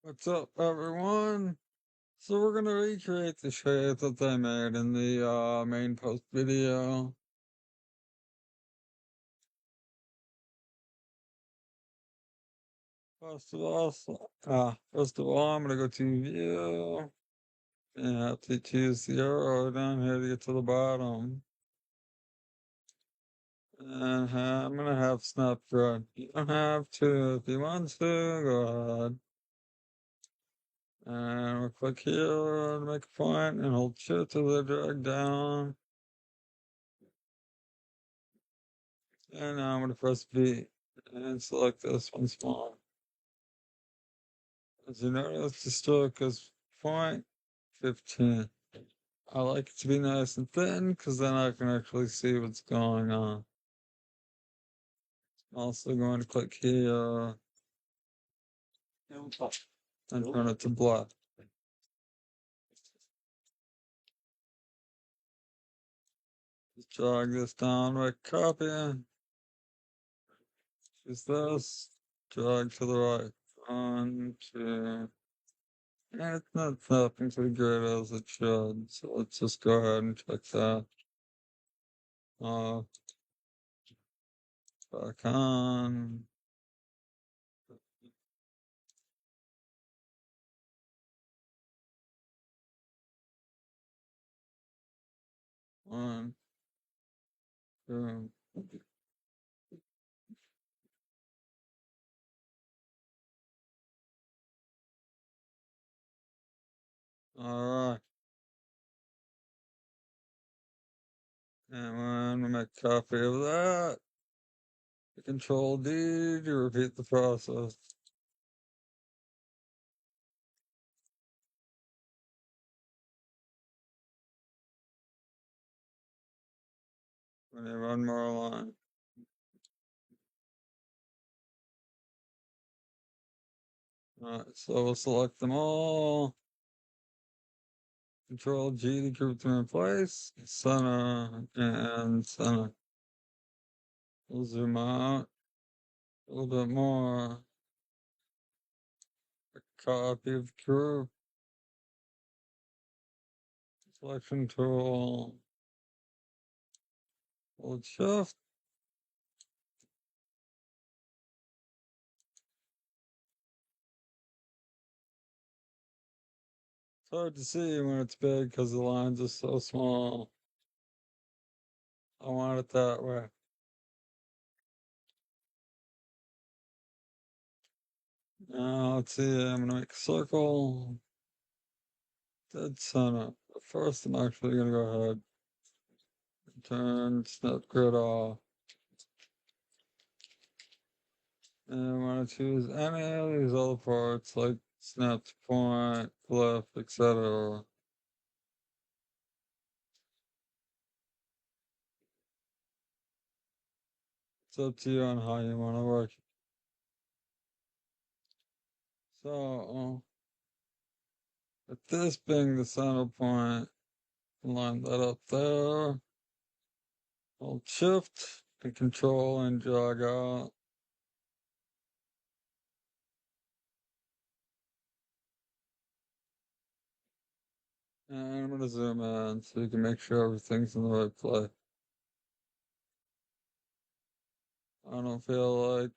What's up, everyone? So we're gonna recreate the shape that they made in the main post video. First of all, I'm gonna go to view and have to choose the arrow down here to get to the bottom. And I'm gonna have snap thread. You don't have to if you want to. Go ahead. And we'll click here to make a point and hold shift till they drag down. And now I'm gonna press V and select this one small. As you notice, the stroke is 0.15. I like it to be nice and thin because then I can actually see what's going on. I'm also going to click here and turn it to black. Just drag this down, right copy, choose this, drag to the right. One, two, and it's not tapping to the grid as it should, so let's just go ahead and check that. Uh, Back on. One, two. All right. And when we make a copy of that, Control D to repeat the process. When you run more line. Alright, so we'll select them all. Control G to group them in place. Center and center. We'll zoom out a little bit more. A copy of the group. Selection tool. Hold shift. It's hard to see when it's big because the lines are so small. I want it that way. Now let's see, I'm gonna make a circle. Dead center. But first, I'm actually gonna go ahead and turn snap grid off. And I want to choose any of these other parts like snap to point, left, etc. It's up to you on how you want to work. So, with this being the center point, line that up there. Hold shift and control and drag out. And I'm going to zoom in so you can make sure everything's in the right place. I don't feel like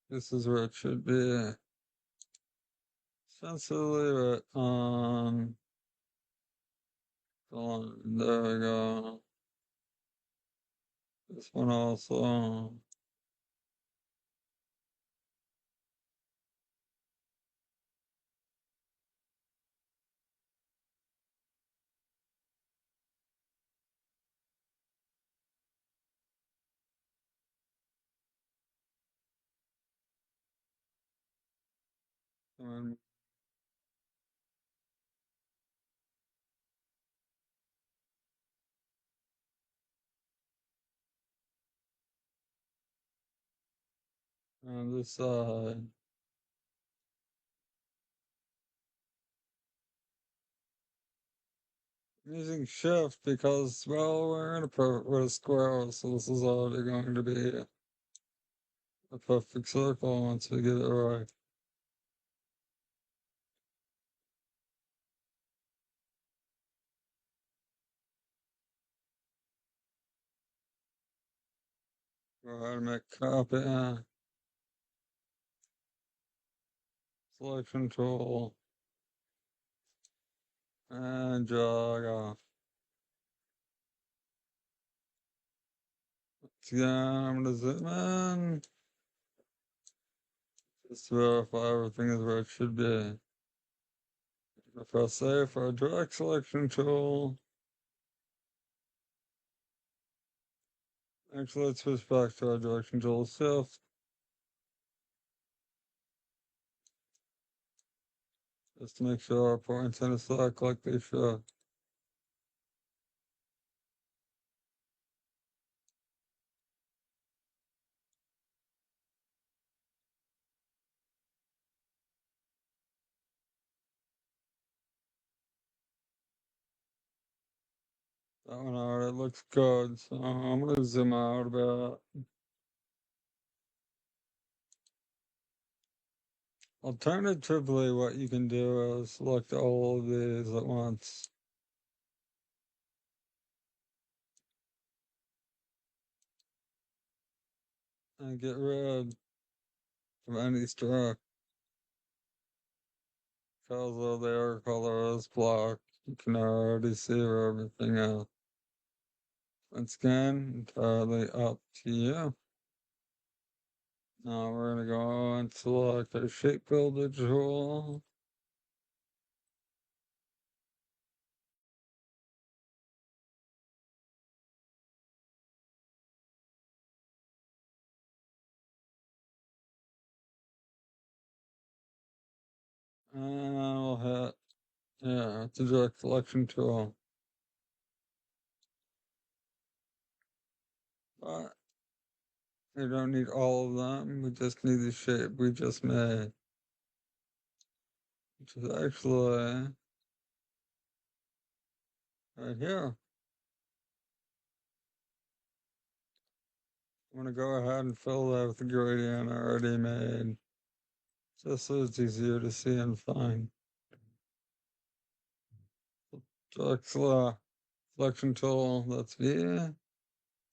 this is where it should be. Essentially leave it on the line. There we go. This one also. And, and this side. I'm using shift because, well, we're in we're a square, so this is already going to be a perfect circle once we get it right. Go ahead and make copy. Selection tool. And drag off. Again, I'm gonna zoom in. Just to verify everything is where it should be. Press save for our direct selection tool. Actually, let's switch back to our direction tool itself. Just to make sure our points intersect like they should. That one already looks good, so I'm gonna zoom out a bit. Alternatively, what you can do is select all of these at once. And get rid of any stroke. Because of their color is black, you can already see where everything is. Once again, entirely up to you. Now we're gonna go and select a shape builder tool. And we'll hit, it's a direct selection tool. But we don't need all of them, we just need the shape we just made. Which is actually right here. I'm gonna go ahead and fill that with the gradient I already made. Just so it's easier to see and find. Direct selection tool, that's V.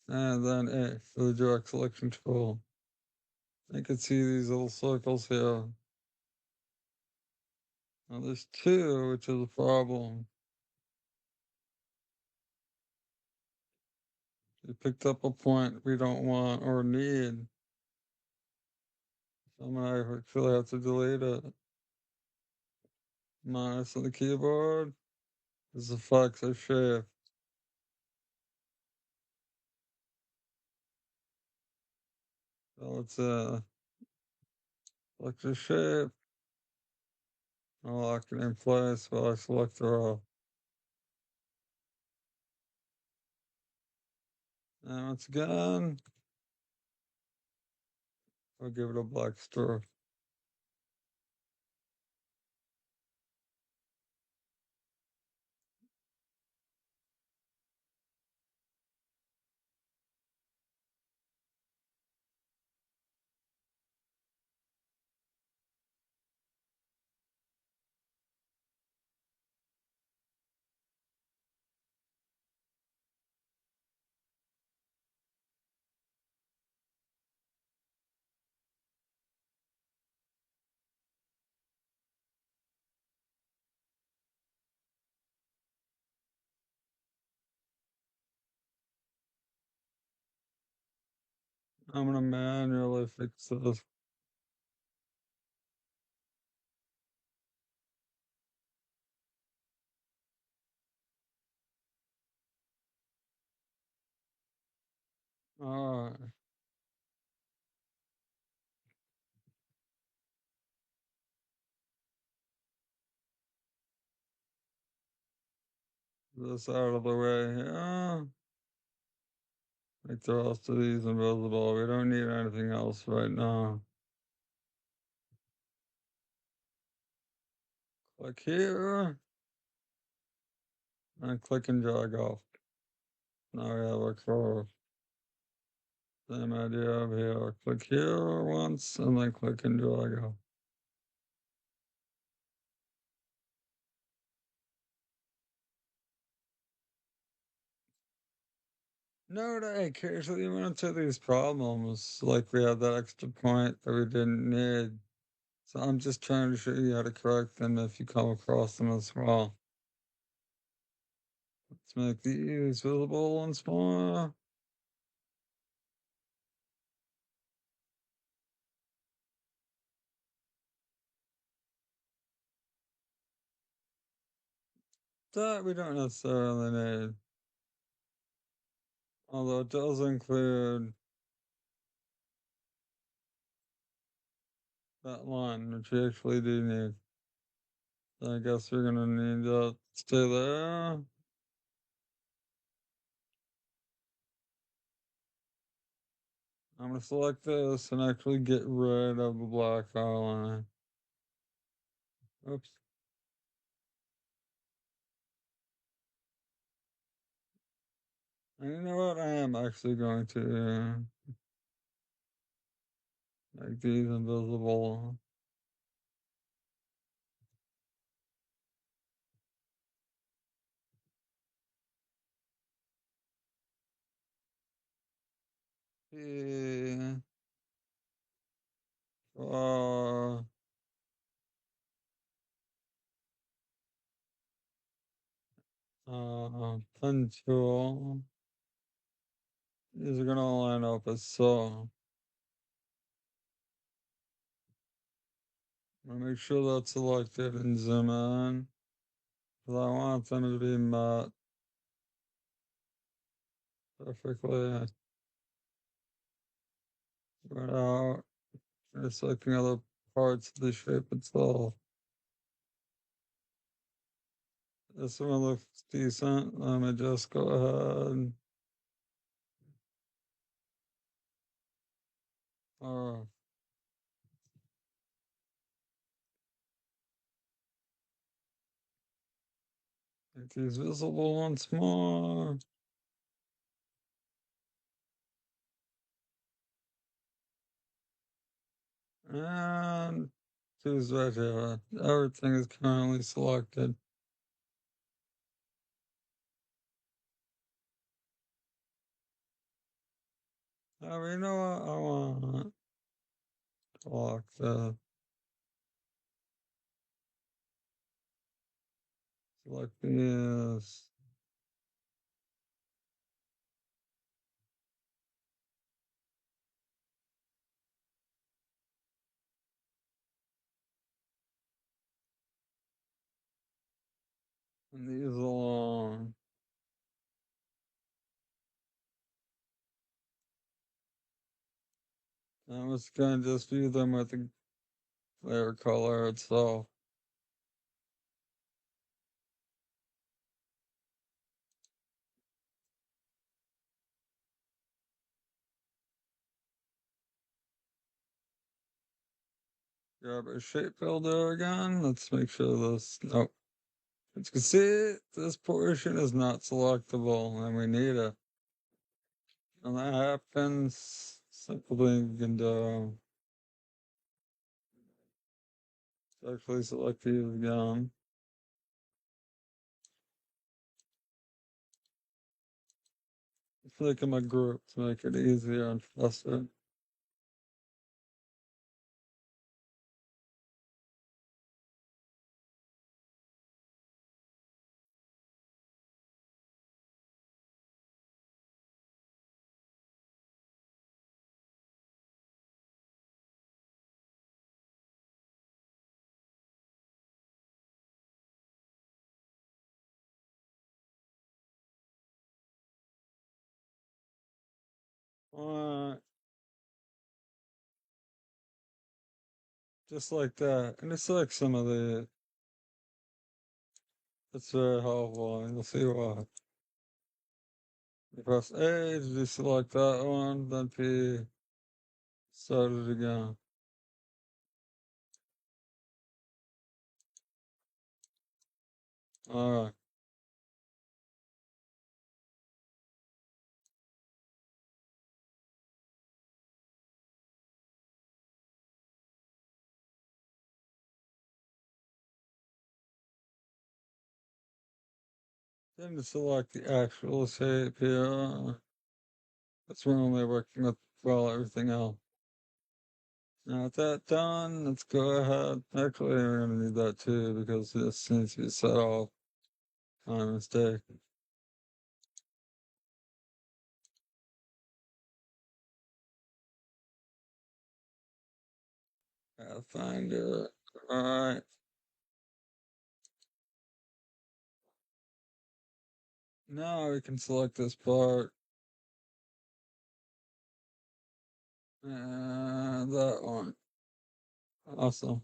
And then A for the direct selection tool. I can see these little circles here. Now there's two, which is a problem. We picked up a point we don't want or need. So I'm gonna actually have to delete it. Minus on the keyboard. This affects our shape. So let's select the shape. I'll lock it in place while I select the row. And once again, I'll give it a black stroke. I'm gonna manually fix this. Alright. This out of the way here. Make the rest of these invisible. We don't need anything else right now. Click here. And click and drag off. Now we have our curve. Same idea of here. Click here once and then click and drag off. No, occasionally you run into these problems, like we had that extra point that we didn't need. So I'm just trying to show you how to correct them if you come across them as well. Let's make these visible once more. That we don't necessarily need. Although it does include that line, which we actually do need. So I guess we're gonna need to stay there. I'm gonna select this and actually get rid of the black outline. Oops. And you know what? I am actually going to make these invisible. Yeah. Uh, pen tool. These are gonna line up as so. I'm gonna make sure that's selected and zoom in. Because I want them to be met perfectly without intersecting other parts of the shape itself. This one looks decent. Let me just go ahead. Or make these visible once more. And choose right here. Everything is currently selected. Oh, you know what? I want to lock select this. And these along. I'm just gonna just view them with the layer color itself. Grab a shape builder again. Let's make sure this. Nope. As you can see, this portion is not selectable, and we need it. And that happens simply we can do actually select these again. Click in my group to make it easier and faster. Alright, just like that. And it's like some of the, it's very helpful, and you'll see why. You press A to deselect that one, then P, start it again. Alright, then to select the actual shape here. That's we're only working with, well, everything else. Now with that done, let's go ahead. Actually, we're gonna need that too because this needs to be set off on a mistake. Gotta find it. Alright. Now we can select this part. And that one. Awesome.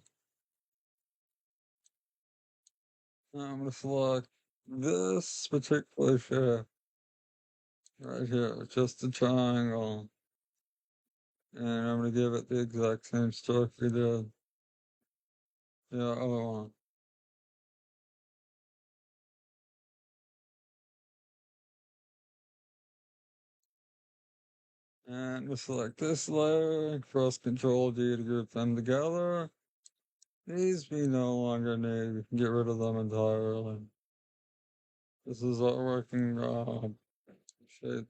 Now I'm gonna select this particular shape right here, just a triangle. And I'm gonna give it the exact same stroke we did the other one. And we select this layer, press Control D to group them together. These we no longer need, we can get rid of them entirely. This is our working shape.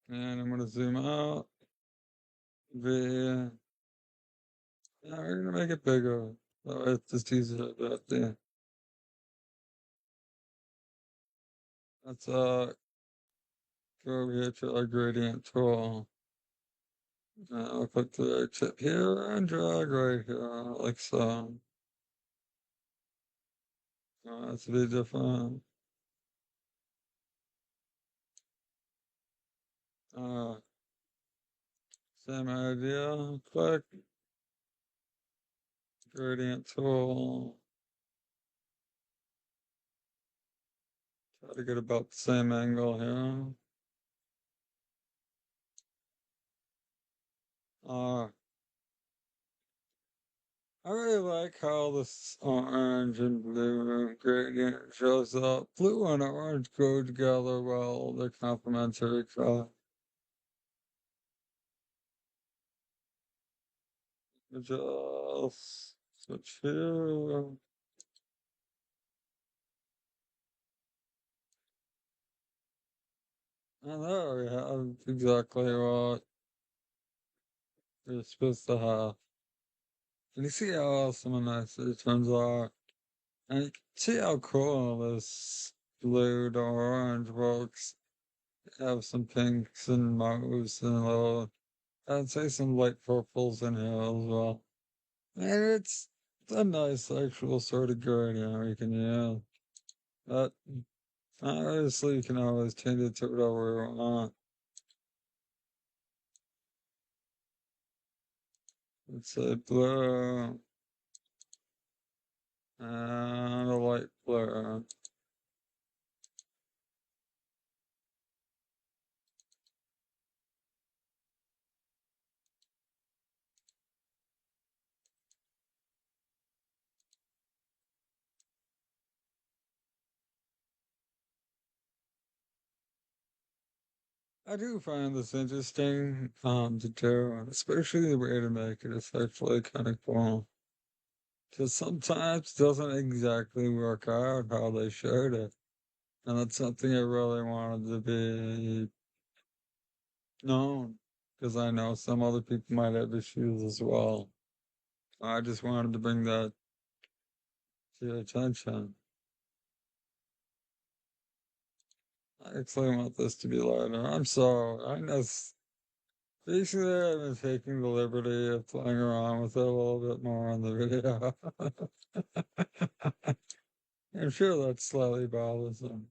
And I'm gonna zoom out. Yeah, we're gonna make it bigger. That way it's just easier to do it there. Let's go over here to our gradient tool. I'll click the right tip here and drag right here, like so. That's a bit different. Uh, Same idea. Click gradient tool. Try to get about the same angle here. I really like how this orange and blue gradient shows up. Blue and orange go together well. They're complementary colors. Just switch here. And there we have exactly what you're supposed to have. And you see how awesome and nice these turns are. And you can see how cool this blue to orange works. Have some pinks and mauves and a little, I'd say some light purples in here as well. And it's a nice actual sort of gradient we can use. But obviously you can always change it to whatever you want. Let's say blue and a light blue. I do find this interesting to do, especially the way to make it. It's actually kind of cool. Because sometimes it doesn't exactly work out how they showed it. And that's something I really wanted to be known. Because I know some other people might have issues as well. I just wanted to bring that to your attention. I actually want this to be lighter. I'm sorry. I know. Basically, I've been taking the liberty of playing around with it a little bit more on the video. I'm sure that's slightly bothersome.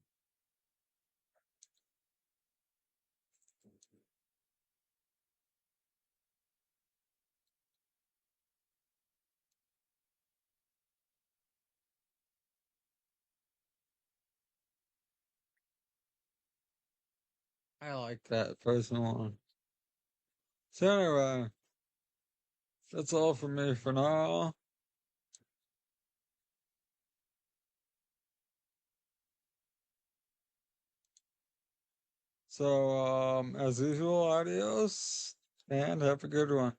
I like that personally. So anyway, that's all from me for now. So, as usual, adios and have a good one.